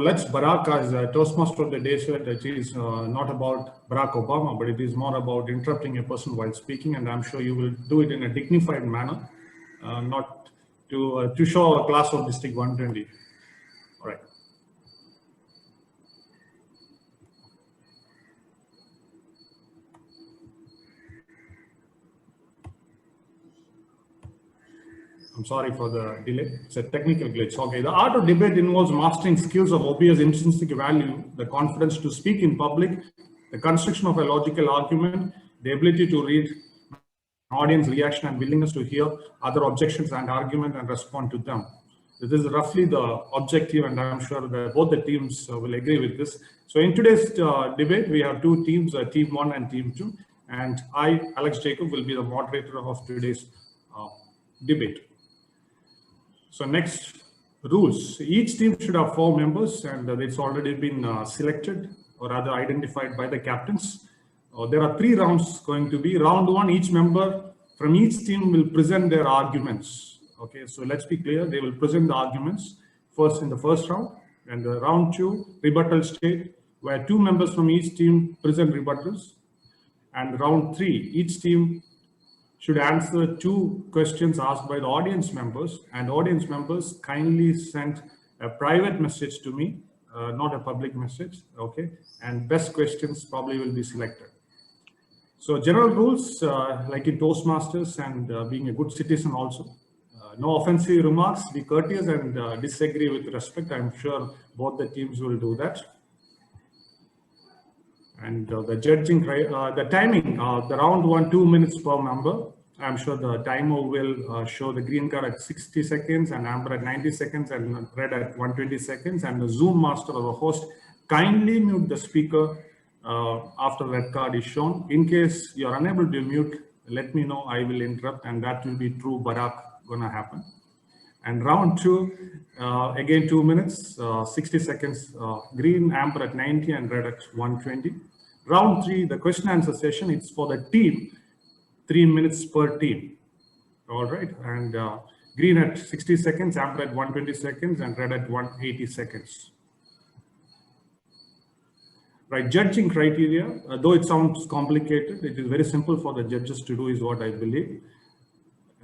let's Barrack as Toastmaster of the day said, it is not about Barack Obama, but it is more about interrupting a person while speaking, and I'm sure you will do it in a dignified manner, not to show a class of District 120. All right. I'm sorry for the delay. It's a technical glitch. Okay, the art of debate involves mastering skills of obvious intrinsic value, the confidence to speak in public, the construction of a logical argument, the ability to read audience reaction and willingness to hear other objections and argument and respond to them. This is roughly the objective, and I'm sure that both the teams will agree with this. So in today's debate, we have two teams, Team 1 and Team 2, and I, Alex Jacob, will be the moderator of today's debate. So next, rules. Each team should have 4 members, and it's already been selected or rather identified by the captains. There are 3 rounds going to be. Round 1, each member from each team will present their arguments. Okay, so let's be clear. They will present the arguments first in the first round, and round 2, rebuttal stage, where 2 members from each team present rebuttals. And round 3, each team should answer 2 questions asked by the audience members, and audience members kindly send a private message to me, not a public message, okay? And best questions probably will be selected. So general rules, like in Toastmasters and being a good citizen also. No offensive remarks, be courteous and disagree with respect. I'm sure both the teams will do that. And the judging, the timing, the round 1, 2 minutes per member. I'm sure the timer will show the green card at 60 seconds and amber at 90 seconds and red at 120 seconds. And the Zoom master or the host kindly mute the speaker after red card is shown. In case you're unable to mute, let me know, I will interrupt, and that will be true Barrack gonna happen. And round 2, again 2 minutes, 60 seconds, green, amber at 90 and red at 120. Round 3, the question answer session, it's for the team, 3 minutes per team. All right, and green at 60 seconds, amber at 120 seconds, and red at 180 seconds. Right, judging criteria, though it sounds complicated, it is very simple for the judges to do is what I believe.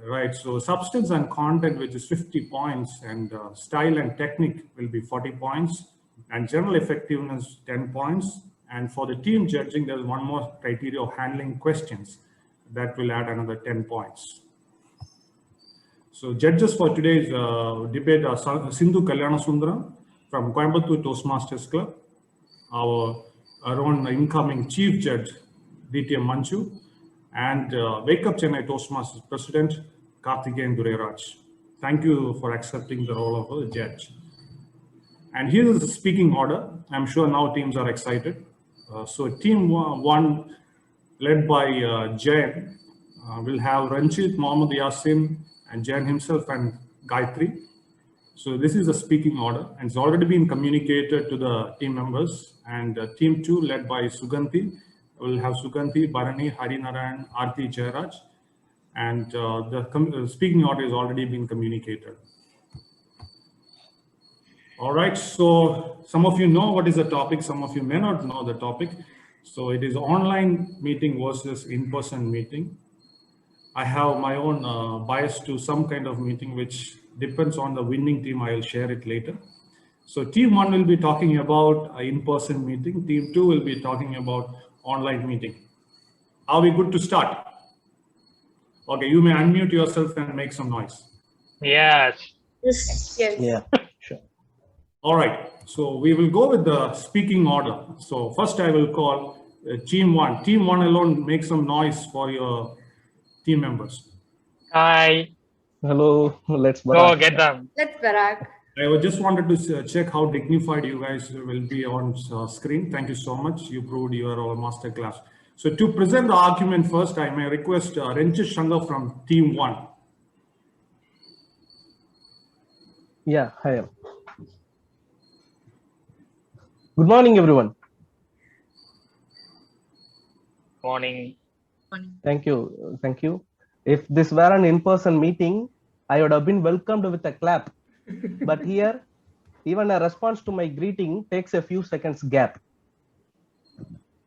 Right, so substance and content, which is 50 points, and style and technique will be 40 points, and general effectiveness 10 points. And for the team judging, there's one more criteria of handling questions that will add another 10 points. So judges for today's debate are Sindhu Kalyanasundram from Coimbatore Toastmasters Club, our own incoming chief judge, DTM Manchu, and Wake Up Chennai Toastmasters President, Karthikeyan Dureraj. Thank you for accepting the role of a judge. And here is the speaking order. I'm sure now teams are excited. So team 1, led by Jain, will have Ranjit, Mohammad Yasin, and Jain himself and Gayatri. So this is the speaking order, and it's already been communicated to the team members. And team 2, led by Suganti, will have Suganti, Bharani, Harinarayan, Aarti, Jairaj, and the speaking order has already been communicated. All right, so some of you know what is the topic, some of you may not know the topic. So it is online meeting versus in-person meeting. I have my own bias to some kind of meeting, which depends on the winning team. I'll share it later. So team 1 will be talking about in-person meeting. Team 2 will be talking about online meeting. Are we good to start? Okay, you may unmute yourself and make some noise. Yes. Yes. Yeah, sure. All right, so we will go with the speaking order. So first I will call team 1. Team 1 alone, make some noise for your team members. Hi. Hello, let's Go get them. Let's Barrack. I just wanted to check how dignified you guys will be on screen. Thank you so much. You proved you are our master class. So to present the argument first, I may request Ranjit Shankar from team 1. Yeah, hi. Good morning, everyone. Morning. Thank you. Thank you. If this were an in-person meeting, I would have been welcomed with a clap. But here, Even a response to my greeting takes a few seconds gap.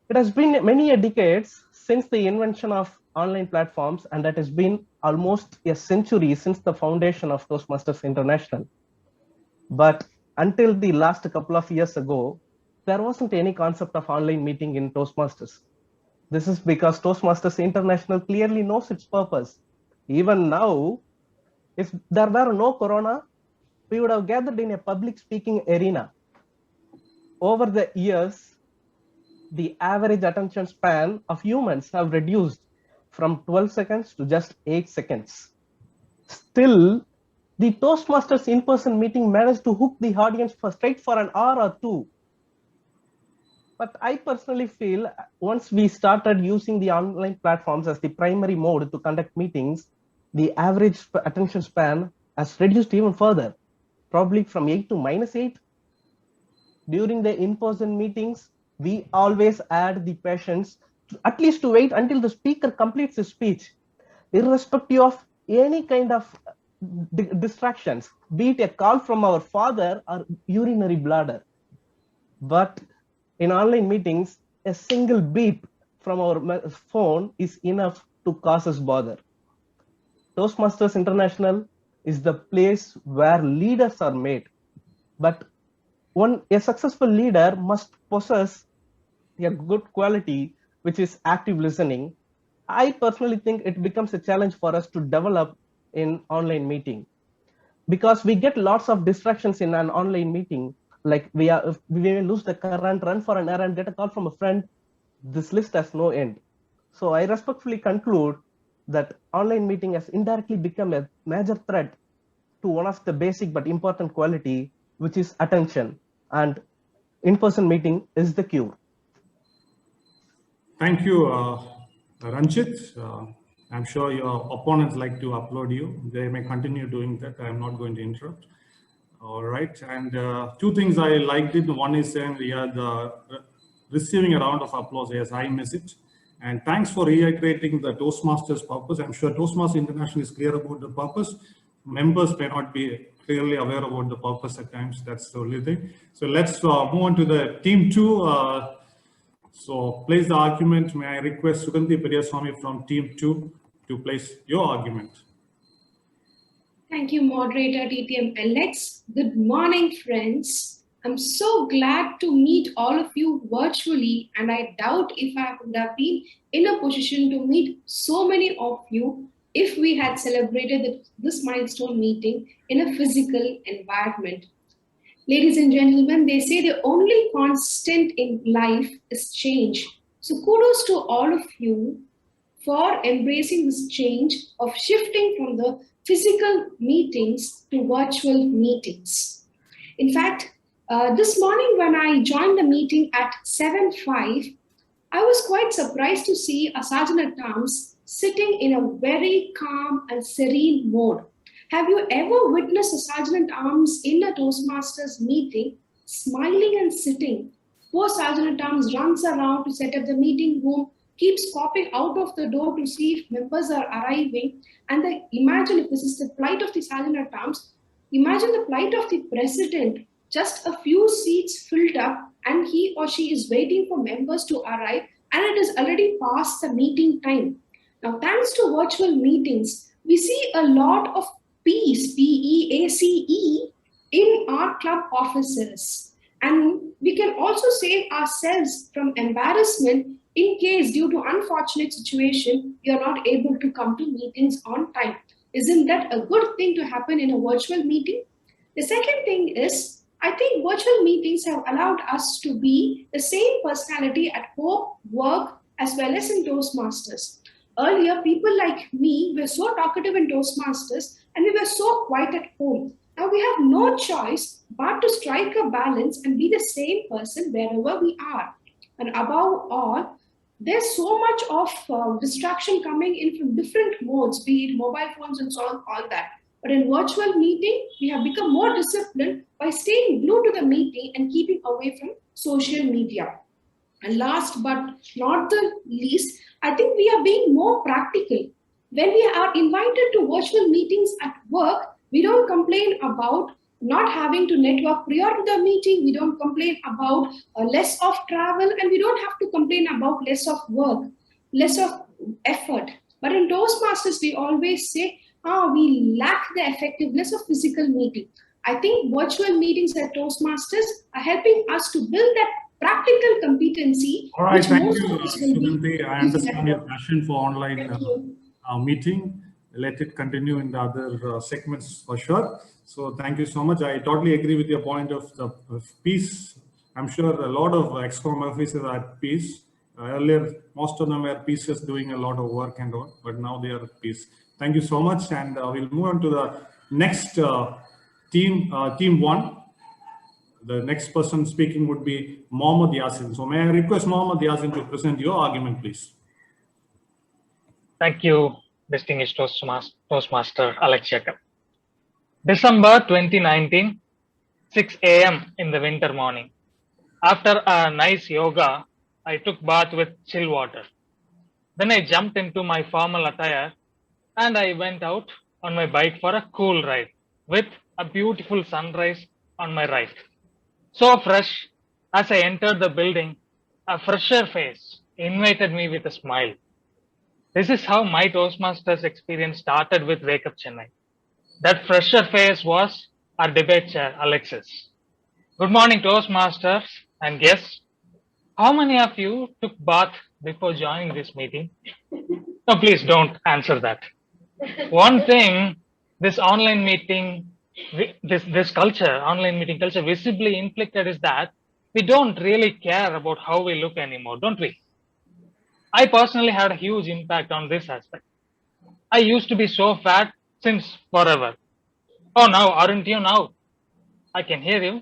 It has been many a decades since the invention of online platforms, and it has been almost a century since the foundation of Toastmasters International. But until the last couple of years ago, there wasn't any concept of online meeting in Toastmasters. This is because Toastmasters International clearly knows its purpose. Even now, if there were no corona, we would have gathered in a public speaking arena. Over the years, the average attention span of humans have reduced from 12 seconds to just 8 seconds. Still, the Toastmasters in-person meeting managed to hook the audience straight for an hour or two. But I personally feel once we started using the online platforms as the primary mode to conduct meetings, the average attention span has reduced even further, probably from 8 to -8. During the in-person meetings, we always add the patience at least to wait until the speaker completes his speech, irrespective of any kind of distractions, be it a call from our father or urinary bladder. But in online meetings, a single beep from our phone is enough to cause us bother. Toastmasters International is the place where leaders are made, but a successful leader must possess a good quality, which is active listening. I personally think it becomes a challenge for us to develop in online meeting, because we get lots of distractions in an online meeting. Like we may lose the current, run for an errand, get a call from a friend. This list has no end. So I respectfully conclude that online meeting has indirectly become a major threat to one of the basic but important quality, which is attention. And in-person meeting is the cure. Thank you, Ranjit. I'm sure your opponents like to applaud you. They may continue doing that. I'm not going to interrupt. All right. And two things I liked it. One is saying receiving a round of applause. Yes, I miss it. And thanks for reiterating the Toastmasters purpose. I'm sure Toastmasters International is clear about the purpose. Members may not be clearly aware about the purpose at times. That's the only thing. So let's move on to the team two. So place the argument. May I request Suganti Periyaswamy from team 2 to place your argument. Thank you, moderator DTM Alex. Good morning, friends. I'm so glad to meet all of you virtually, and I doubt if I would have been in a position to meet so many of you if we had celebrated this milestone meeting in a physical environment. Ladies and gentlemen, they say the only constant in life is change. So kudos to all of you for embracing this change of shifting from the physical meetings to virtual meetings. In fact, this morning when I joined the meeting at 7:05, I was quite surprised to see a Sergeant-at-Arms sitting in a very calm and serene mode. Have you ever witnessed a Sergeant-at-Arms in a Toastmasters meeting smiling and sitting? Poor Sergeant-at-Arms runs around to set up the meeting room, keeps popping out of the door to see if members are arriving. And imagine if this is the plight of the Sergeant-at-Arms, imagine the plight of the President. Just a few seats filled up and he or she is waiting for members to arrive, and it is already past the meeting time. Now, thanks to virtual meetings, we see a lot of peace, P-E-A-C-E, in our club offices. And we can also save ourselves from embarrassment in case, due to unfortunate situation, you are not able to come to meetings on time. Isn't that a good thing to happen in a virtual meeting? The second thing is, I think virtual meetings have allowed us to be the same personality at home, work, as well as in Toastmasters. Earlier, people like me were so talkative in Toastmasters and we were so quiet at home. Now we have no choice but to strike a balance and be the same person wherever we are. And above all, there's so much of distraction coming in from different modes, be it mobile phones and so on, all that. But in virtual meeting, we have become more disciplined by staying glued to the meeting and keeping away from social media. And last but not the least, I think we are being more practical. When we are invited to virtual meetings at work, we don't complain about not having to network prior to the meeting. We don't complain about less of travel, and we don't have to complain about less of work, less of effort. But in Toastmasters, we always say, we lack the effectiveness of physical meeting. I think virtual meetings at Toastmasters are helping us to build that practical competency. All right, thank you, Will be Sugandhi. I understand your passion for online Thank you. meeting. Let it continue in the other segments for sure. So thank you so much. I totally agree with your point of peace. I'm sure a lot of ex-com officers are at peace. Earlier, most of them were pieces doing a lot of work and all, but now they are at peace. Thank you so much, and we'll move on to the next team one. The next person speaking would be Mohammad Yasin. So may I request Mohammad Yasin to present your argument, please? Thank you, distinguished Toastmaster Alex Jacob. December 2019, 6 a.m. in the winter morning. After a nice yoga, I took bath with chill water. Then I jumped into my formal attire and I went out on my bike for a cool ride with a beautiful sunrise on my right. So fresh, as I entered the building, a fresher face invited me with a smile. This is how my Toastmasters experience started with Wake Up Chennai. That fresher face was our debate chair, Alexis. Good morning, Toastmasters and guests. How many of you took bath before joining this meeting? No, please don't answer that. One thing, this online meeting, this culture, online meeting culture visibly inflicted is that we don't really care about how we look anymore, don't we? I personally had a huge impact on this aspect. I used to be so fat since forever. Oh, now, aren't you now? I can hear you.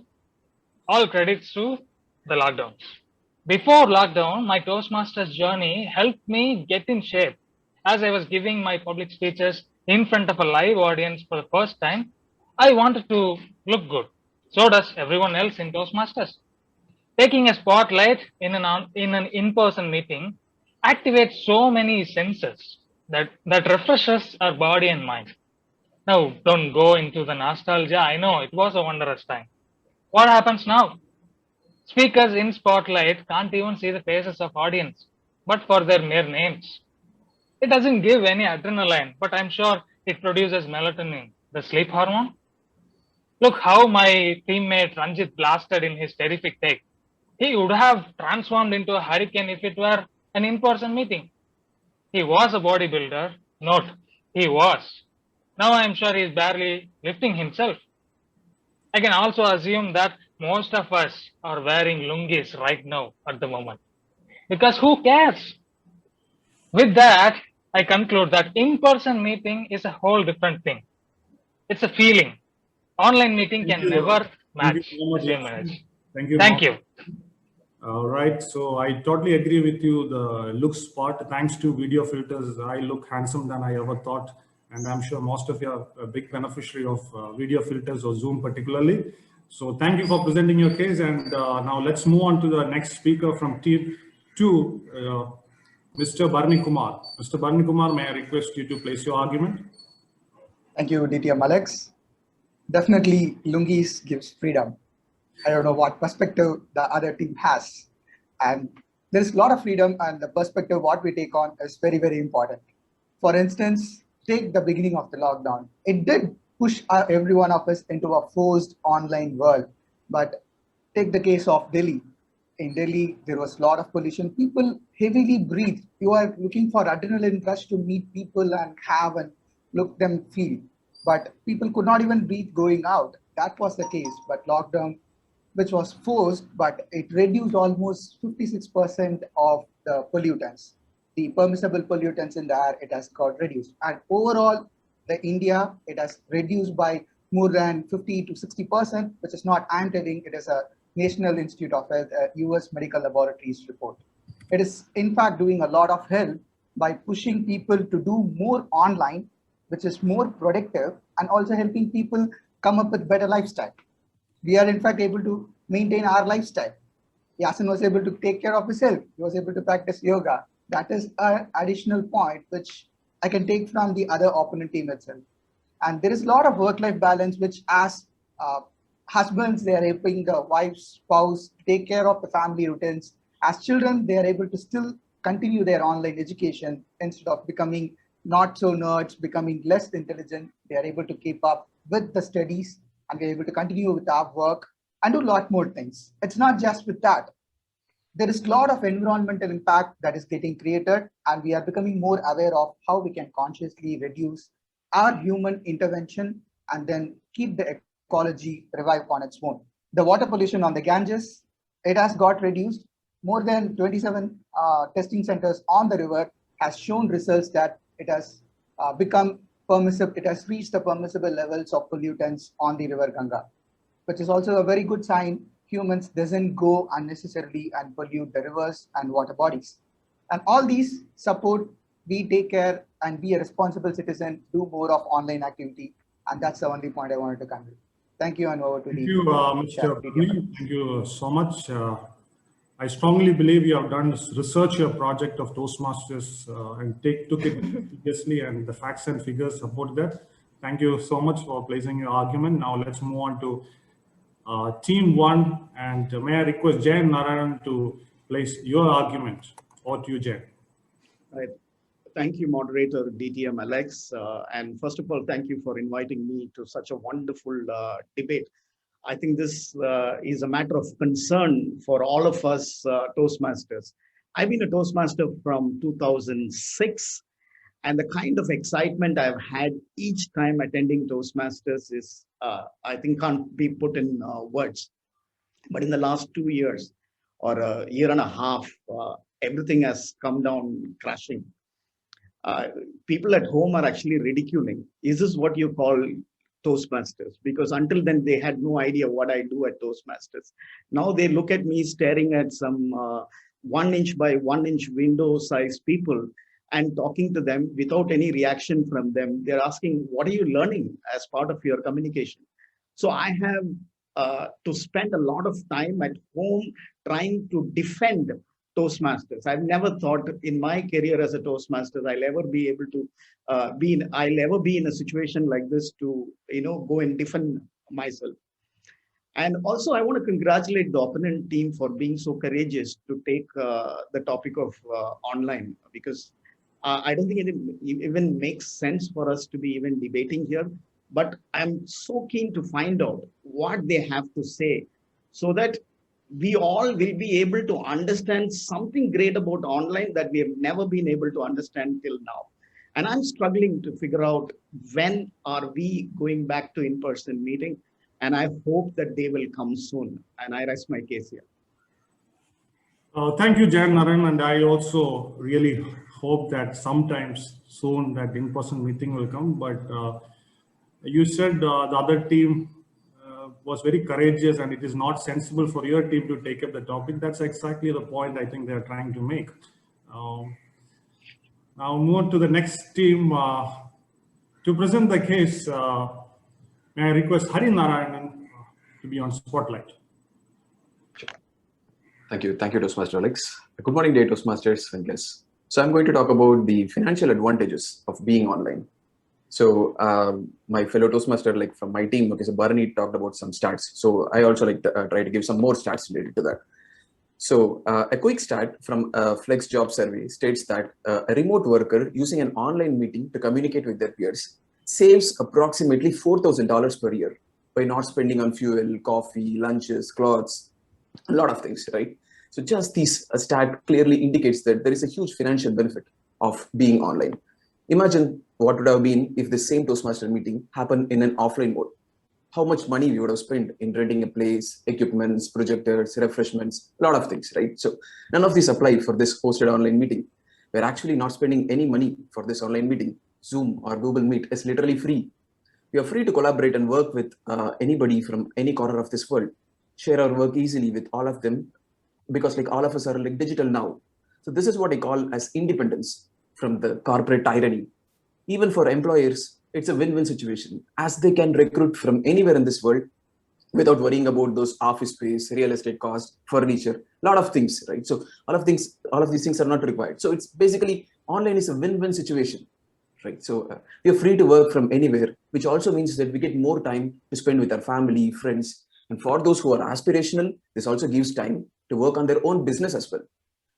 All credits to the lockdowns. Before lockdown, my Toastmasters journey helped me get in shape. As I was giving my public speeches in front of a live audience for the first time, I wanted to look good. So does everyone else in Toastmasters. Taking a spotlight in an in-person meeting activates so many senses that refreshes our body and mind. Now, don't go into the nostalgia. I know it was a wondrous time. What happens now? Speakers in spotlight can't even see the faces of audience, but for their mere names. It doesn't give any adrenaline, but I'm sure it produces melatonin, the sleep hormone. Look how my teammate Ranjit blasted in his terrific take. He would have transformed into a hurricane if it were an in-person meeting. He was a bodybuilder. Note, he was. Now I'm sure he's barely lifting himself. I can also assume that most of us are wearing lungis right now at the moment. Because who cares? With that, I conclude that in-person meeting is a whole different thing. It's a feeling. Online meeting can never match the same energy. Thank you. Thank you. All right. So I totally agree with you. The looks part, thanks to video filters, I look handsome than I ever thought. And I'm sure most of you are a big beneficiary of video filters or Zoom particularly. So thank you for presenting your case. And now let's move on to the next speaker from Team 2, Mr. Barney Kumar. Mr. Barney Kumar, may I request you to place your argument? Thank you, DTM Alex. Definitely, lungis gives freedom. I don't know what perspective the other team has. And there's a lot of freedom, and the perspective what we take on is very, very important. For instance, take the beginning of the lockdown. It did push every one of us into a forced online world. But take the case of Delhi. In Delhi, there was a lot of pollution. People heavily breathe. You are looking for adrenaline rush to meet people and have and look them feel. But people could not even breathe going out. That was the case. But lockdown, which was forced, but it reduced almost 56% of the pollutants. The permissible pollutants in the air, it has got reduced. And overall, the India, it has reduced by more than 50 to 60%, which is not I'm telling, it is a National Institute of Health, US Medical Laboratories report. It is in fact doing a lot of help by pushing people to do more online, which is more productive, and also helping people come up with better lifestyle. We are in fact able to maintain our lifestyle. Yasin was able to take care of his health. He was able to practice yoga. That is an additional point which I can take from the other opponent team itself. And there is a lot of work-life balance, which as Husbands, they are helping the wife's spouse take care of the family routines. As children, they are able to still continue their online education instead of becoming not so nerds, becoming less intelligent. They are able to keep up with the studies and they're able to continue with our work and do a lot more things. It's not just with that. There is a lot of environmental impact that is getting created, and we are becoming more aware of how we can consciously reduce our human intervention and then keep the ecology revive on its own. The water pollution on the Ganges, it has got reduced. More than 27 testing centers on the river has shown results that it has become permissible. It has reached the permissible levels of pollutants on the river Ganga, which is also a very good sign humans doesn't go unnecessarily and pollute the rivers and water bodies. And all these support, we take care and be a responsible citizen, do more of online activity. And that's the only point I wanted to convey. Thank you, and over to Thank you, Mr. DTM. Pune. Thank you so much. I strongly believe you have done this research your project of Toastmasters and took it seriously, and the facts and figures support that. Thank you so much for placing your argument. Now let's move on to team one, and may I request Jain Narayan to place your argument. Over to you, Jain. Right. Thank you, moderator DTM Alex. And first of all, thank you for inviting me to such a wonderful debate. I think this is a matter of concern for all of us Toastmasters. I've been a Toastmaster from 2006, and the kind of excitement I've had each time attending Toastmasters is, I think, can't be put in words. But in the last 2 years or a year and a half, everything has come down crashing. People at home are actually ridiculing. Is this what you call Toastmasters? Because until then, they had no idea what I do at Toastmasters. Now they look at me staring at some 1 inch by 1 inch window size people and talking to them without any reaction from them. They're asking, what are you learning as part of your communication? So I have to spend a lot of time at home trying to defend Toastmasters. I've never thought in my career as a Toastmaster I'll ever be able to I'll ever be in a situation like this to go and defend myself. And also I want to congratulate the opponent team for being so courageous to take the topic of online, because I don't think it even makes sense for us to be even debating here. But I'm so keen to find out what they have to say so that we all will be able to understand something great about online that we have never been able to understand till now. And I'm struggling to figure out when are we going back to in-person meeting, and I hope that they will come soon. And I rest my case here. Thank you, Jain Narayan, and I also really hope that sometimes soon that in-person meeting will come. But you said the other team was very courageous, and it is not sensible for your team to take up the topic. That's exactly the point I think they're trying to make. Now move on to the next team. To present the case, may I request Hari Narayanan to be on spotlight. Thank you, Toastmaster Alex. Good morning, dear Toastmasters and guests. So I'm going to talk about the financial advantages of being online. So my fellow Toastmaster, like from my team, okay, so Barrack talked about some stats. So I also like to try to give some more stats related to that. So a quick stat from a Flex job survey states that a remote worker using an online meeting to communicate with their peers saves approximately $4,000 per year by not spending on fuel, coffee, lunches, clothes, a lot of things, right? So just this stat clearly indicates that there is a huge financial benefit of being online. Imagine what would have been if the same Toastmaster meeting happened in an offline mode. How much money we would have spent in renting a place, equipments, projectors, refreshments, a lot of things, right? So none of these apply for this hosted online meeting. We're actually not spending any money for this online meeting. Zoom or Google Meet is literally free. We are free to collaborate and work with anybody from any corner of this world. Share our work easily with all of them because like all of us are like digital now. So this is what I call as independence from the corporate tyranny. Even for employers, it's a win-win situation as they can recruit from anywhere in this world without worrying about those office space, real estate cost, furniture, a lot of things, right? So all of these things are not required. So it's basically online is a win-win situation. right? So we are free to work from anywhere, which also means that we get more time to spend with our family, friends. And for those who are aspirational, this also gives time to work on their own business as well.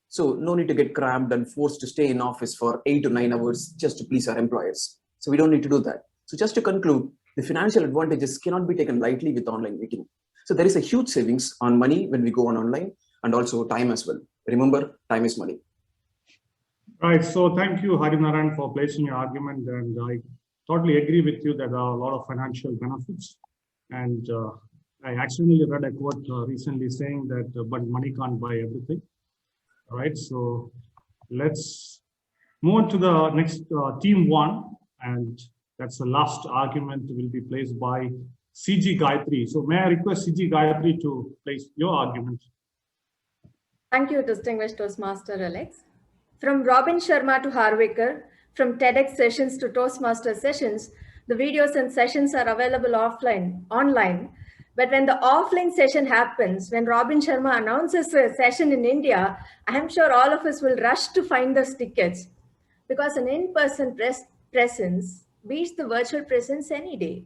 So no need to get cramped and forced to stay in office for 8 to 9 hours just to please our employers. So we don't need to do that. So just to conclude, the financial advantages cannot be taken lightly with online meeting. So there is a huge savings on money when we go on online, and also time as well. Remember, time is money. Right. So thank you, Harinaran, for placing your argument. And I totally agree with you that there are a lot of financial benefits. And I accidentally read a quote recently saying that, but money can't buy everything. All right. So let's move on to the next team one. And that's the last argument will be placed by CG Gayatri. So may I request CG Gayatri to place your argument? Thank you, distinguished Toastmaster Alex. From Robin Sharma to Harvikar, from TEDx sessions to Toastmaster sessions, the videos and sessions are available online. But when the offline session happens, when Robin Sharma announces a session in India, I am sure all of us will rush to find those tickets, because an in-person presence beats the virtual presence any day.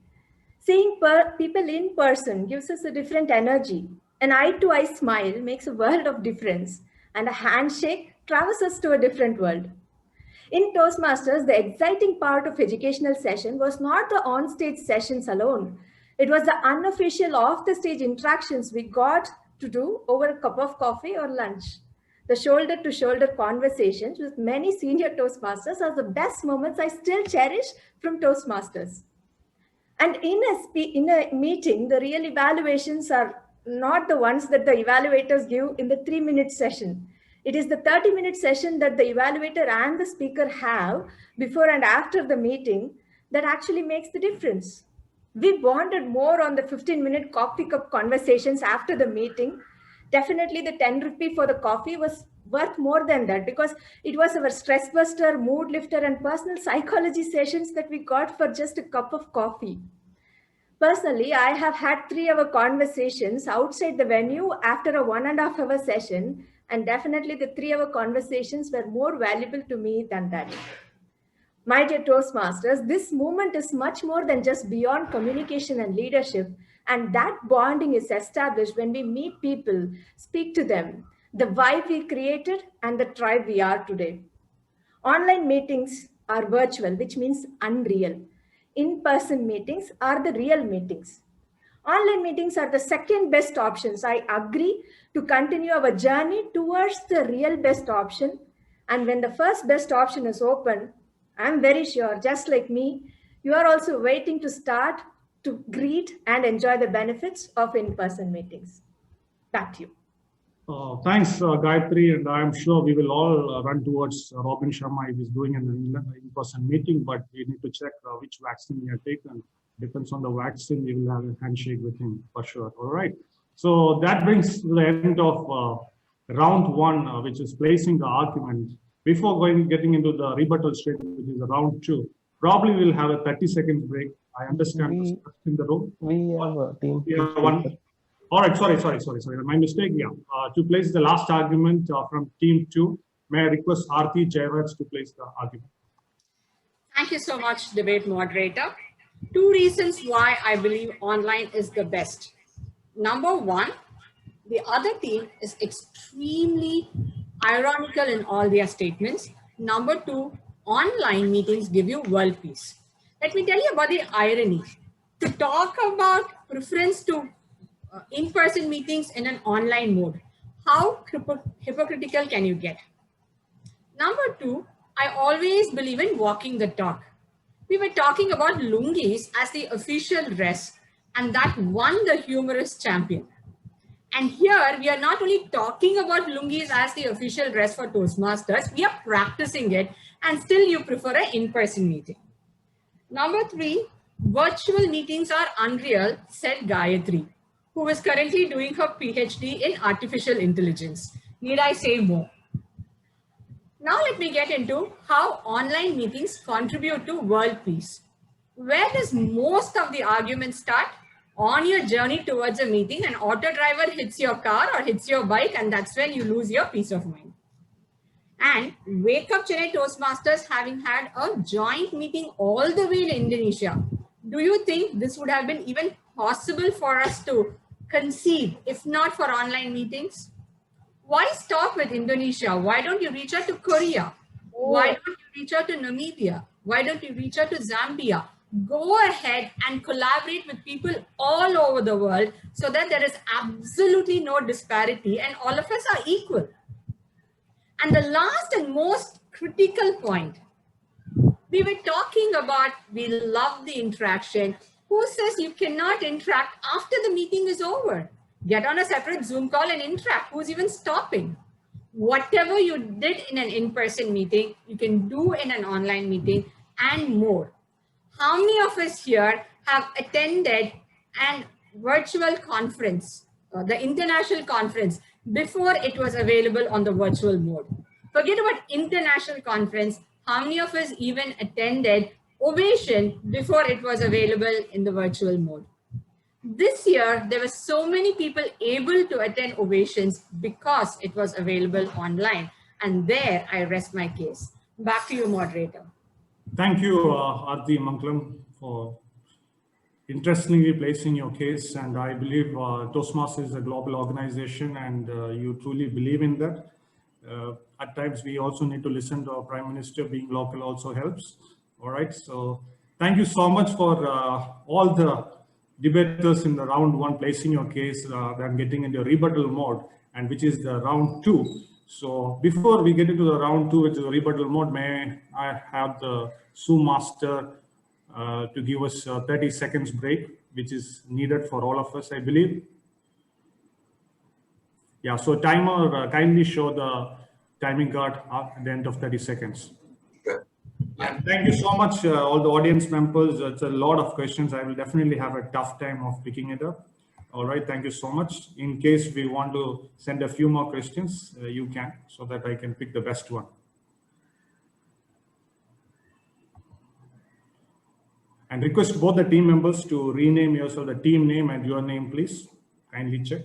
Seeing people in person gives us a different energy. An eye-to-eye smile makes a world of difference, and a handshake travels us to a different world. In Toastmasters, the exciting part of educational session was not the on-stage sessions alone. It was the unofficial off-the-stage interactions we got to do over a cup of coffee or lunch. The shoulder-to-shoulder conversations with many senior Toastmasters are the best moments I still cherish from Toastmasters. And in a meeting, the real evaluations are not the ones that the evaluators give in the 3-minute session. It is the 30-minute session that the evaluator and the speaker have before and after the meeting that actually makes the difference. We bonded more on the 15-minute coffee cup conversations after the meeting. Definitely the 10 rupee for the coffee was worth more than that, because it was our stress buster, mood lifter, and personal psychology sessions that we got for just a cup of coffee. Personally, I have had 3-hour conversations outside the venue after a 1.5 hour session, and definitely the 3-hour conversations were more valuable to me than that. My dear Toastmasters, this movement is much more than just beyond communication and leadership, and that bonding is established when we meet people, speak to them, the vibe we created, and the tribe we are today. Online meetings are virtual, which means unreal. In-person meetings are the real meetings. Online meetings are the second best options. I agree to continue our journey towards the real best option. And when the first best option is open, I'm very sure, just like me, you are also waiting to start to greet and enjoy the benefits of in-person meetings. Back to you. Thanks, Gayatri, and I'm sure we will all run towards Robin Sharma if he's doing an in-person meeting, but we need to check which vaccine we have taken. Depends on the vaccine, we will have a handshake with him for sure. All right. So that brings to the end of round one, which is placing the argument. Before getting into the rebuttal statement, which is round two, probably we'll have a 30-second break. I understand the stuff in the room. We have a team. We have one. All right, sorry. My mistake. Yeah. To place the last argument from team 2, may I request Aarti Jairaj to place the argument. Thank you so much, debate moderator. 2 reasons why I believe online is the best. Number 1, the other team is extremely ironical in all their statements. Number 2, online meetings give you world peace. Let me tell you about the irony. To talk about preference to in-person meetings in an online mode, how hypocritical can you get? Number 2, I always believe in walking the talk. We were talking about lungis as the official dress, and that won the humorous champion. And here we are not only talking about lungis as the official dress for Toastmasters, we are practicing it, and still you prefer an in-person meeting. Number 3, virtual meetings are unreal, said Gayatri, who is currently doing her PhD in artificial intelligence. Need I say more? Now let me get into how online meetings contribute to world peace. Where does most of the argument start? On your journey towards a meeting, an auto driver hits your car or hits your bike, and that's when you lose your peace of mind. And Wake Up Chennai Toastmasters having had a joint meeting all the way in Indonesia. Do you think this would have been even possible for us to conceive if not for online meetings? Why stop with Indonesia? Why don't you reach out to Korea? Why don't you reach out to Namibia? Why don't you reach out to Zambia? Go ahead and collaborate with people all over the world so that there is absolutely no disparity and all of us are equal. And the last and most critical point, we were talking about we love the interaction. Who says you cannot interact after the meeting is over? Get on a separate Zoom call and interact. Who's even stopping? Whatever you did in an in-person meeting, you can do in an online meeting and more. How many of us here have attended an virtual conference, the international conference, before it was available on the virtual mode? Forget about international conference. How many of us even attended Ovation before it was available in the virtual mode? This year, there were so many people able to attend Ovations because it was available online. And there I rest my case. Back to you, moderator. Thank you, Aarti Mangalam, for interestingly placing your case. And I believe Toastmasters is a global organization and you truly believe in that. At times, we also need to listen to our Prime Minister. Being local also helps. All right. So thank you so much for all the debaters in the round one placing your case and getting into rebuttal mode, and which is the round two. So before we get into the round two, which is the rebuttal mode, may I have the Zoom master to give us a 30 seconds break, which is needed for all of us, I believe. Yeah, so timer, kindly show the timing card at the end of 30 seconds. Good. And thank you so much, all the audience members. It's a lot of questions. I will definitely have a tough time of picking it up. All right, thank you so much. In case we want to send a few more questions, you can, so that I can pick the best one. And request both the team members to rename yourself, the team name and your name, please. Kindly check.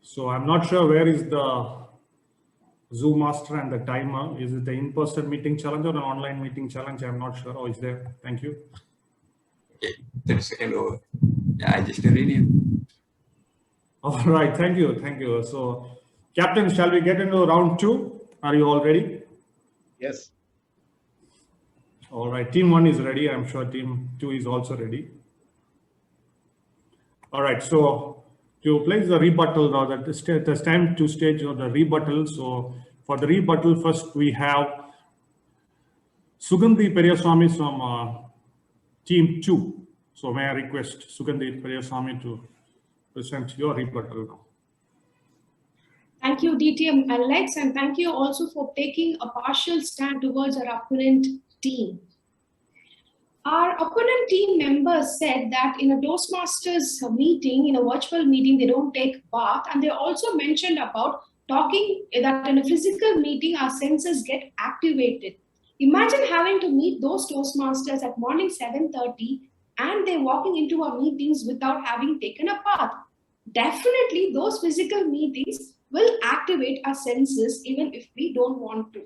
So I'm not sure where is the Zoom master and the timer. Is it the in-person meeting challenge or an online meeting challenge? I'm not sure. Oh, is there? Thank you. Okay, 30 seconds over. Yeah, I just rename. All right, thank you, thank you. So, Captain, shall we get into round two? Are you all ready? Yes. All right, team one is ready. I'm sure team two is also ready. All right, so to place the rebuttal, or the time to stage of the rebuttal. So for the rebuttal, first we have Sugandhi Periyaswamy from team two. So may I request Sugandhi Periyaswamy to present your rebuttal now. Thank you, DTM Alex, and thank you also for taking a partial stand towards our opponent team. Our opponent team members said that in a Toastmasters meeting, in a virtual meeting, they don't take bath. And they also mentioned about talking that in a physical meeting, our senses get activated. Imagine having to meet those Toastmasters at morning 7:30 and they're walking into our meetings without having taken a bath. Definitely those physical meetings will activate our senses even if we don't want to.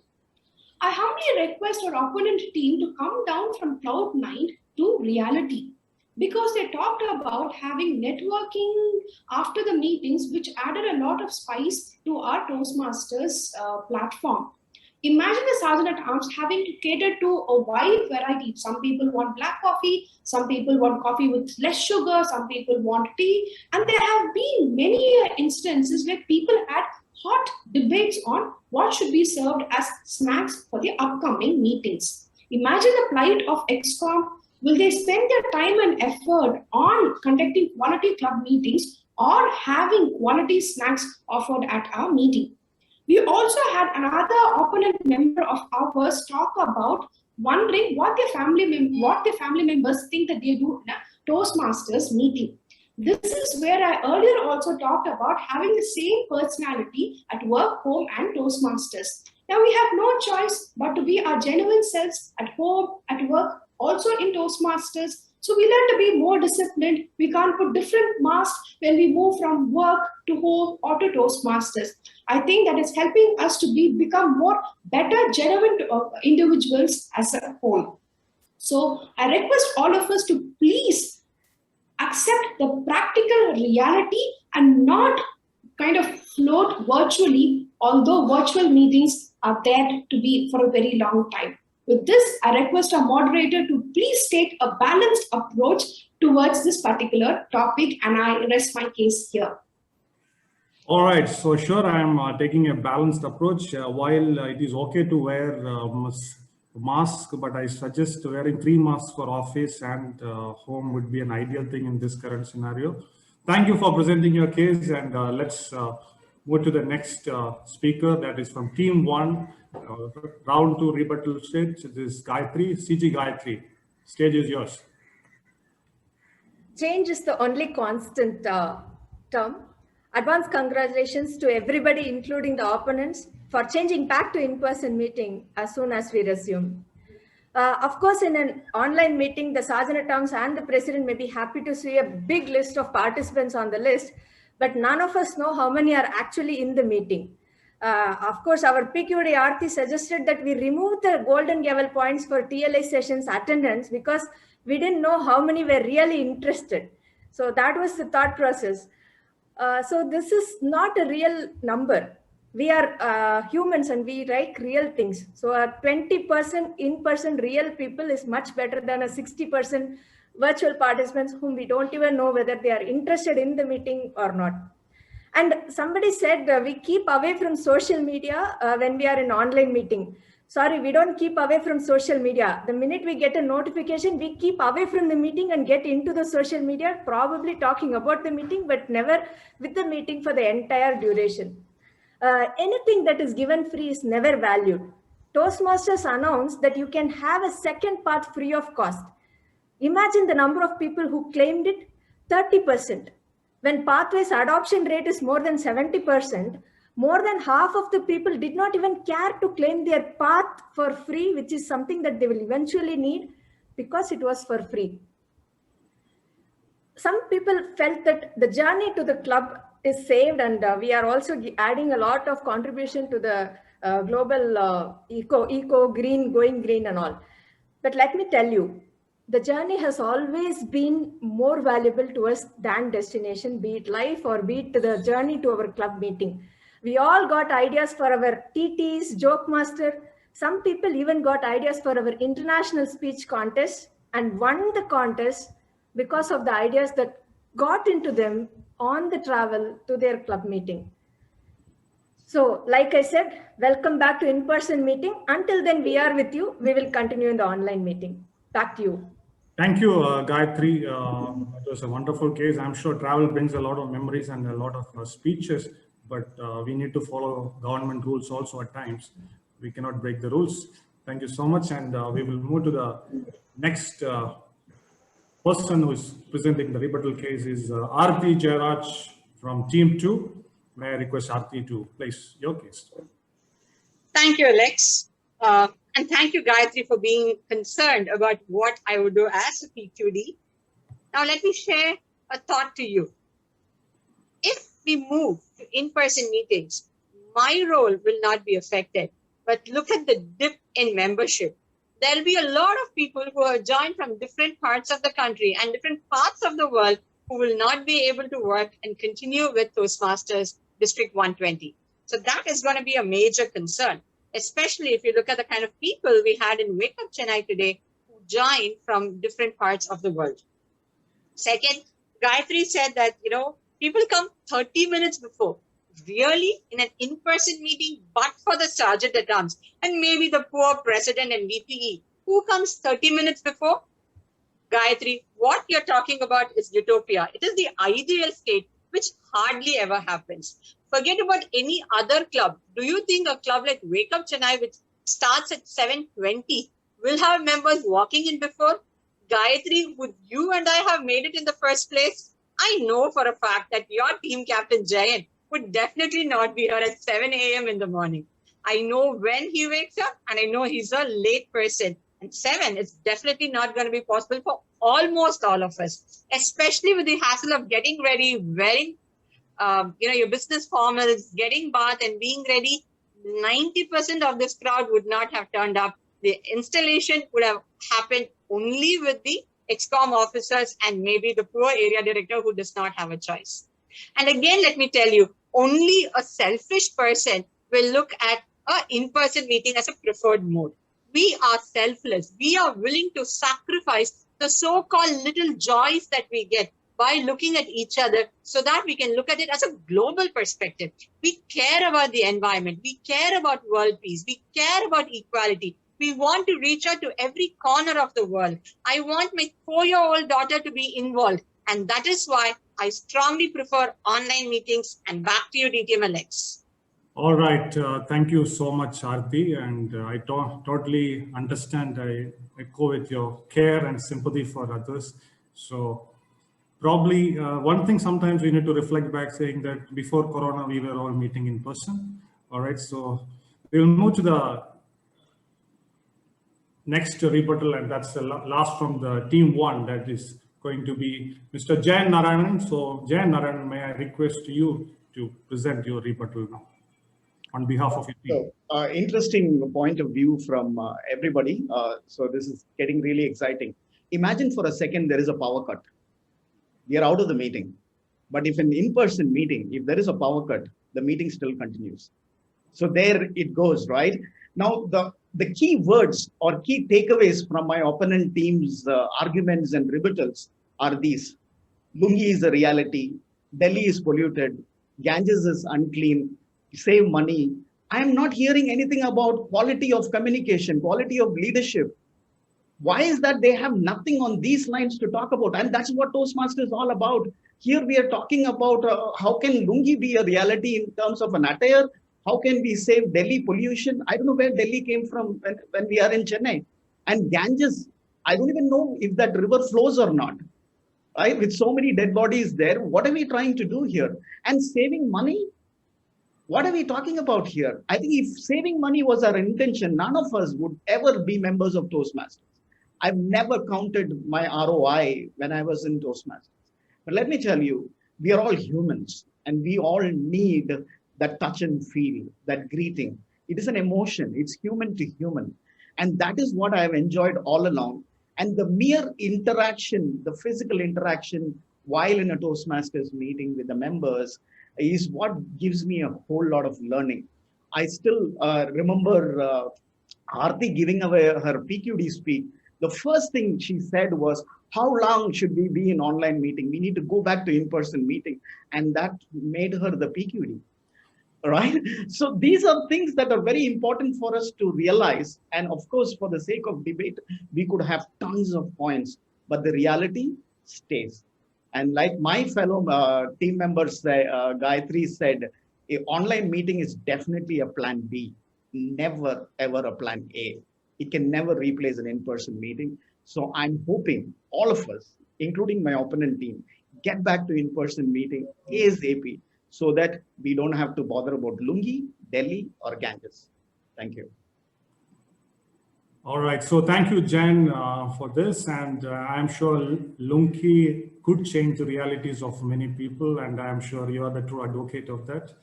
I humbly request our opponent team to come down from cloud nine to reality, because they talked about having networking after the meetings, which added a lot of spice to our Toastmasters platform. Imagine the Sergeant at Arms having to cater to a wide variety. Some people want black coffee, some people want coffee with less sugar, some people want tea. And there have been many instances where people had hot debates on what should be served as snacks for the upcoming meetings. Imagine the plight of ExCom. Will they spend their time and effort on conducting quality club meetings or having quality snacks offered at our meeting? We also had another opponent member of ours talk about wondering what their family members think that they do in a Toastmasters meeting. This is where I earlier also talked about having the same personality at work, home, and Toastmasters. Now we have no choice but to be our genuine selves at home, at work, also in Toastmasters. So we learn to be more disciplined. We can't put different masks when we move from work to home or to Toastmasters. I think that is helping us to become more better, genuine individuals as a whole. So I request all of us to please accept the practical reality and not kind of float virtually, although virtual meetings are there to be for a very long time. With this, I request our moderator to please take a balanced approach towards this particular topic, and I rest my case here. All right, so sure, I'm taking a balanced approach. While it is okay to wear mask, but I suggest wearing 3 masks for office and home would be an ideal thing in this current scenario. Thank you for presenting your case, and let's move to the next speaker. That is from Team 1, round 2 rebuttal stage. This is Gayatri, CG Gayatri. Stage is yours. Change is the only constant term. Advance congratulations to everybody, including the opponents, for changing back to in-person meeting as soon as we resume. Of course, in an online meeting, the Sergeant-at-Arms and the President may be happy to see a big list of participants on the list, but none of us know how many are actually in the meeting. Of course, our PQD Aarti suggested that we remove the golden gavel points for TLA sessions attendance because we didn't know how many were really interested. So that was the thought process. So this is not a real number. We are humans and we like real things. So a 20% in-person real people is much better than a 60% virtual participants whom we don't even know whether they are interested in the meeting or not. And somebody said we keep away from social media when we are in online meeting. Sorry, we don't keep away from social media. The minute we get a notification, we keep away from the meeting and get into the social media, probably talking about the meeting, but never with the meeting for the entire duration. Anything that is given free is never valued. Toastmasters announced that you can have a second path free of cost. Imagine the number of people who claimed it, 30%. When pathways adoption rate is more than 70%, more than half of the people did not even care to claim their path for free, which is something that they will eventually need because it was for free. Some people felt that the journey to the club is saved, and we are also adding a lot of contribution to the global eco, green, going green and all. But let me tell you, the journey has always been more valuable to us than destination, be it life or be it the journey to our club meeting. We all got ideas for our TTs, joke master. Some people even got ideas for our international speech contest and won the contest because of the ideas that got into them on the travel to their club meeting. So, like I said, welcome back to in-person meeting. Until then, we are with you. We will continue in the online meeting. Back to you. Thank you, Gayatri. It was a wonderful case. I'm sure travel brings a lot of memories and a lot of speeches, but we need to follow government rules also at times. We cannot break the rules. Thank you so much. And we will move to the next person who is presenting the rebuttal case is Aarti Jairaj from Team 2. May I request Aarti to place your case? Thank you, Alex. And thank you, Gayatri, for being concerned about what I would do as a PQD. Now, let me share a thought to you. If we move to in-person meetings, my role will not be affected. But look at the dip in membership. There'll be a lot of people who have joined from different parts of the country and different parts of the world who will not be able to work and continue with Toastmasters District 120. So that is going to be a major concern, especially if you look at the kind of people we had in Wake Up Chennai today who joined from different parts of the world. Second, Gayatri said that, people come 30 minutes before. Really? In an in-person meeting, but for the Sergeant-at-Arms and maybe the poor President and VPE, who comes 30 minutes before? Gayatri, what you're talking about is utopia. It is the ideal state, which hardly ever happens. Forget about any other club. Do you think a club like Wake Up Chennai, which starts at 7:20, will have members walking in before? Gayatri, would you and I have made it in the first place? I know for a fact that your team captain Jayant would definitely not be here at 7 a.m. in the morning. I know when he wakes up, and I know he's a late person. And 7 is definitely not going to be possible for almost all of us, especially with the hassle of getting ready, wearing your business formals, getting bath and being ready. 90% of this crowd would not have turned up. The installation would have happened only with the ExCom officers and maybe the poor area director who does not have a choice. And again, let me tell you, only a selfish person will look at an in-person meeting as a preferred mode. We are selfless. We are willing to sacrifice the so-called little joys that we get by looking at each other so that we can look at it as a global perspective. We care about the environment. We care about world peace. We care about equality. We want to reach out to every corner of the world. I want my 4-year-old daughter to be involved. And that is why I strongly prefer online meetings. And back to you, DTM Alex. All right. Thank you so much, Aarti. And I totally understand. I echo with your care and sympathy for others. So probably one thing sometimes we need to reflect back, saying that before Corona, we were all meeting in person. All right. So we will move to the next rebuttal, and that's the last from the team 1. That is going to be Mr. Jayan Narayanan. So Jayan Narayanan, may I request you to present your rebuttal now on behalf of your team. So, interesting point of view from everybody. So this is getting really exciting. Imagine for a second there is a power cut. We are out of the meeting. But if an in-person meeting, if there is a power cut, the meeting still continues. So there it goes, right? Now, the key words or key takeaways from my opponent team's arguments and rebuttals are these. Lungi is a reality. Delhi is polluted. Ganges is unclean. Save money. I am not hearing anything about quality of communication, quality of leadership. Why is that they have nothing on these lines to talk about? And that's what Toastmasters is all about. Here we are talking about how can Lungi be a reality in terms of an attire? How can we save Delhi pollution? I don't know where Delhi came from when we are in Chennai. And Ganges, I don't even know if that river flows or not. Right? With so many dead bodies there, what are we trying to do here? And saving money? What are we talking about here? I think if saving money was our intention, none of us would ever be members of Toastmasters. I've never counted my ROI when I was in Toastmasters. But let me tell you, we are all humans and we all need that touch and feel, that greeting. It is an emotion. It's human to human. And that is what I have enjoyed all along. And the mere interaction, the physical interaction while in a Toastmasters meeting with the members is what gives me a whole lot of learning. I still remember Aarti giving away her PQD speak. The first thing she said was, how long should we be in online meeting? We need to go back to in-person meeting. And that made her the PQD. Right? So these are things that are very important for us to realize. And of course, for the sake of debate, we could have tons of points, but the reality stays. And like my fellow team members, Gayatri said, an online meeting is definitely a plan B, never ever a plan A. It can never replace an in-person meeting. So I'm hoping all of us, including my opponent team, get back to in-person meeting ASAP so that we don't have to bother about Lungi, Delhi, or Ganges. Thank you. All right. So thank you, Jen, for this. And I'm sure Lungi could change the realities of many people. And I'm sure you are the true advocate of that.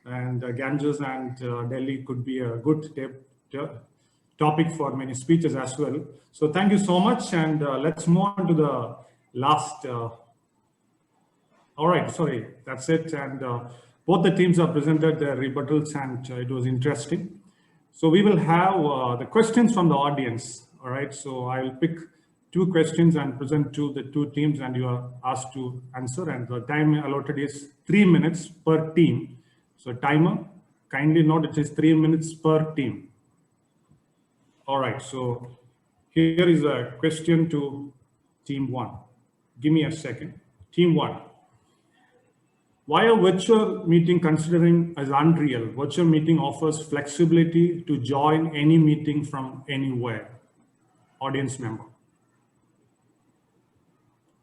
And Ganges and Delhi could be a good topic for many speeches as well. So thank you so much. And let's move on to the last. All right. Sorry, that's it. And both the teams have presented their rebuttals and it was interesting. So we will have the questions from the audience. All right. So I will pick 2 questions and present to the 2 teams and you are asked to answer. And the time allotted is 3 minutes per team. So timer, kindly note it is 3 minutes per team. All right. So here is a question to team 1. Give me a second. Team 1. Why a virtual meeting considering as unreal? Virtual meeting offers flexibility to join any meeting from anywhere. Audience member.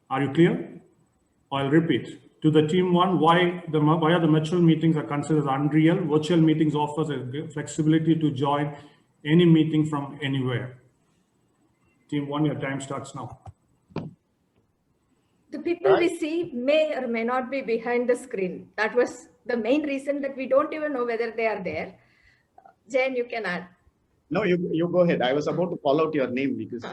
Are you clear? I'll repeat. To the team one, why are the virtual meetings are considered as unreal? Virtual meetings offers a flexibility to join any meeting from anywhere. Team one, your time starts now. The people we see may or may not be behind the screen. That was the main reason that we don't even know whether they are there. Jane, you can add. No, you go ahead. I was about to call out your name because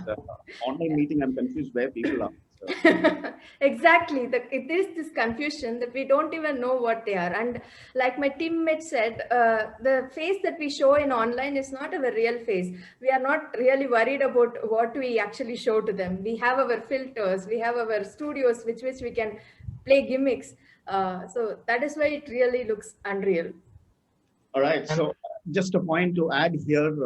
online meeting, I'm confused where people are. So. Exactly. It is this confusion that we don't even know what they are. And like my teammate said, the face that we show in online is not our real face. We are not really worried about what we actually show to them. We have our filters, we have our studios, which we can play gimmicks. So that is why it really looks unreal. All right. So just a point to add here.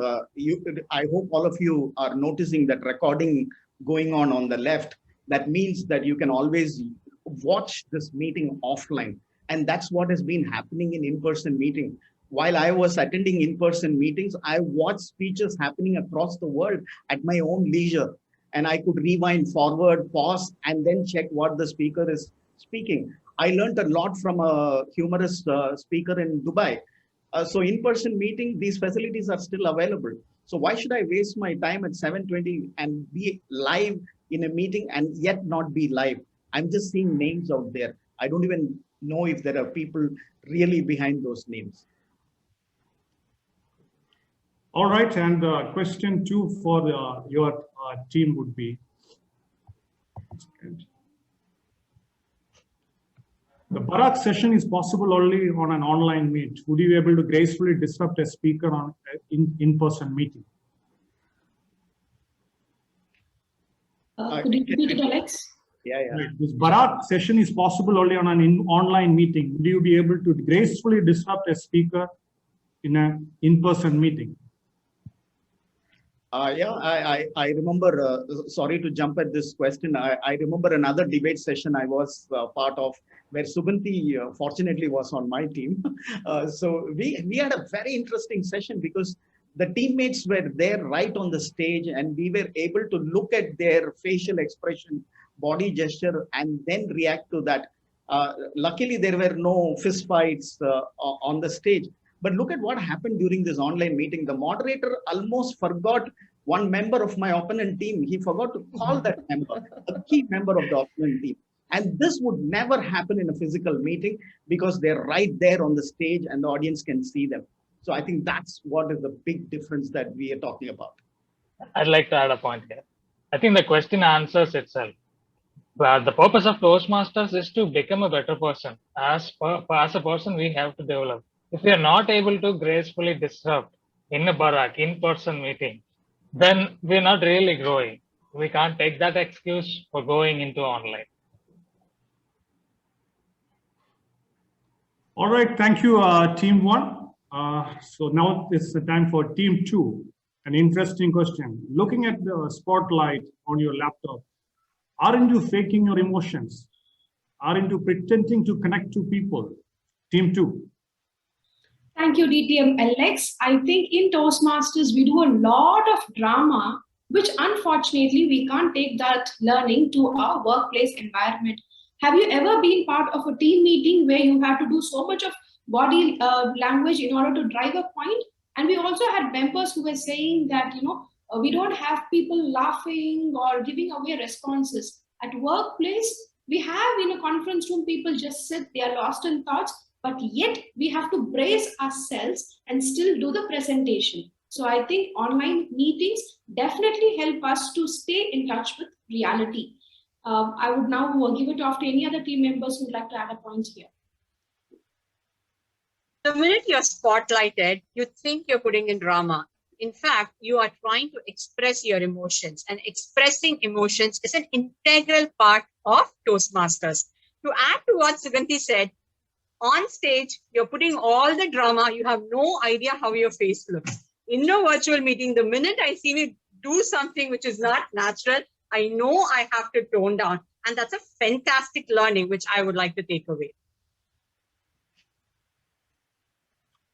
I hope all of you are noticing that recording going on the left. That means that you can always watch this meeting offline. And that's what has been happening in in-person meeting. While I was attending in-person meetings, I watched speeches happening across the world at my own leisure. And I could rewind forward, pause, and then check what the speaker is speaking. I learned a lot from a humorous speaker in Dubai. So in-person meeting, these facilities are still available. So why should I waste my time at 7:20 and be live in a meeting and yet not be live? I'm just seeing names out there. I don't even know if there are people really behind those names. All right, and question 2 for your team would be, the Barrack session is possible only on an online meet. Would you be able to gracefully disrupt a speaker on in-person meeting? Could you repeat it, Alex? Yeah. Right. This Barrack session is possible only on an online meeting. Would you be able to gracefully disrupt a speaker in an in-person meeting? I remember, sorry to jump at this question. I remember another debate session I was part of where Subanti fortunately was on my team. So we had a very interesting session because the teammates were there right on the stage and we were able to look at their facial expression, body gesture, and then react to that. Luckily, there were no fist fights on the stage. But look at what happened during this online meeting. The moderator almost forgot one member of my opponent team. He forgot to call that member, a key member of the opponent team. And this would never happen in a physical meeting because they're right there on the stage and the audience can see them. So I think that's what is the big difference that we are talking about. I'd like to add a point here. I think the question answers itself. But the purpose of Toastmasters is to become a better person. As a person, we have to develop. If we are not able to gracefully disrupt in a Barrack, in-person meeting, then we're not really growing. We can't take that excuse for going into online. All right, thank you, team 1. So now it's the time for team 2. An interesting question. Looking at the spotlight on your laptop, aren't you faking your emotions? Aren't you pretending to connect to people? Team 2. Thank you, DTM Alex. I think in Toastmasters, we do a lot of drama, which unfortunately we can't take that learning to our workplace environment. Have you ever been part of a team meeting where you had to do so much of body language in order to drive a point? And we also had members who were saying that, we don't have people laughing or giving away responses. At workplace, we have in a conference room, people just sit, they are lost in thoughts, but yet we have to brace ourselves and still do the presentation. So I think online meetings definitely help us to stay in touch with reality. I would now give it off to any other team members who would like to add a point here. The minute you're spotlighted, you think you're putting in drama. In fact, you are trying to express your emotions, and expressing emotions is an integral part of Toastmasters. To add to what Suganti said, on stage, you're putting all the drama. You have no idea how your face looks. In a virtual meeting, the minute I see me do something which is not natural, I know I have to tone down. And that's a fantastic learning, which I would like to take away.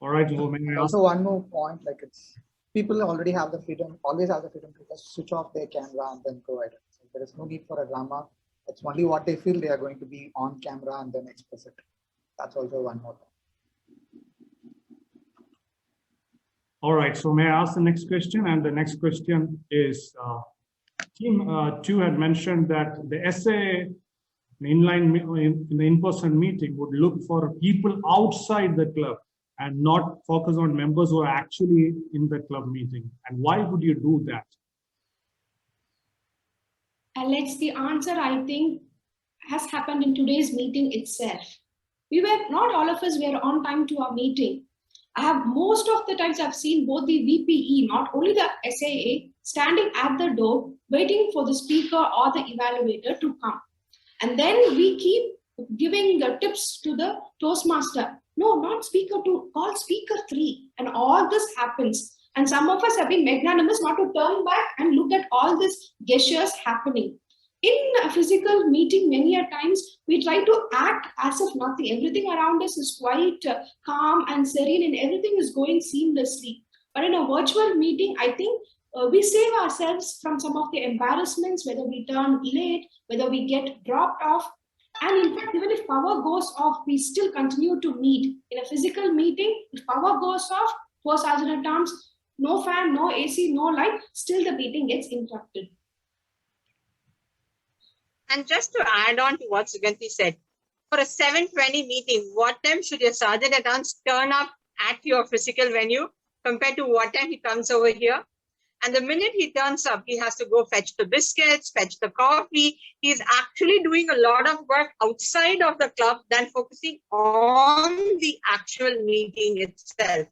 All right, Lo, may I ask? Also, one more point, like it's people already have the freedom, always have the freedom to just switch off their camera and then go ahead. So there is no need for a drama. It's only what they feel they are going to be on camera and then express it. That's also one more thing. All right, so may I ask the next question? And the next question is, Team 2 had mentioned that the SAA in the in-person meeting would look for people outside the club and not focus on members who are actually in the club meeting. And why would you do that? Alex, the answer I think has happened in today's meeting itself. Not all of us were on time to our meeting. Most of the times I've seen both the VPE, not only the SAA, standing at the door, waiting for the speaker or the evaluator to come. And then we keep giving the tips to the Toastmaster. No, not speaker 2, call speaker 3. And all this happens. And some of us have been magnanimous not to turn back and look at all these gestures happening. In a physical meeting, many a times, we try to act as if nothing. Everything around us is quite calm and serene and everything is going seamlessly. But in a virtual meeting, I think we save ourselves from some of the embarrassments, whether we turn late, whether we get dropped off. And in fact, even if power goes off, we still continue to meet. In a physical meeting, if power goes off, poor Sergeant at Arms, no fan, no AC, no light, still the meeting gets interrupted. And just to add on to what Suganti said, for a 7:20 meeting, what time should your Sergeant at Arms turn up at your physical venue compared to what time he comes over here? And the minute he turns up, he has to go fetch the biscuits, fetch the coffee. He's actually doing a lot of work outside of the club than focusing on the actual meeting itself.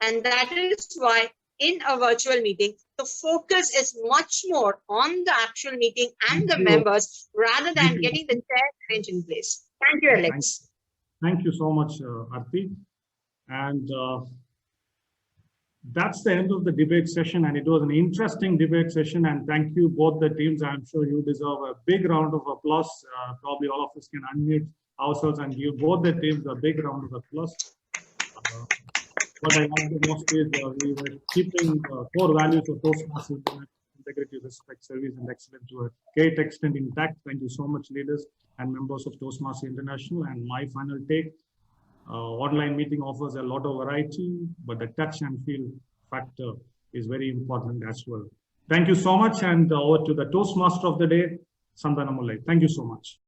And that is why in a virtual meeting, the focus is much more on the actual meeting and the members rather than getting the chair arranged in place. Thank you, Alex. Thank you so much, Arti. And that's the end of the debate session, and it was an interesting debate session. And thank you both the teams. I'm sure you deserve a big round of applause. Probably all of us can unmute ourselves and give both the teams a big round of applause. What I like the most is we were keeping core values of Toastmasters: integrity, respect, service, and excellence to a great extent intact. Thank you so much, leaders and members of Toastmasters International. And my final take. Online meeting offers a lot of variety, but the touch and feel factor is very important as well. Thank you so much, and over to the Toastmaster of the day, Sandana Mullai. Thank you so much.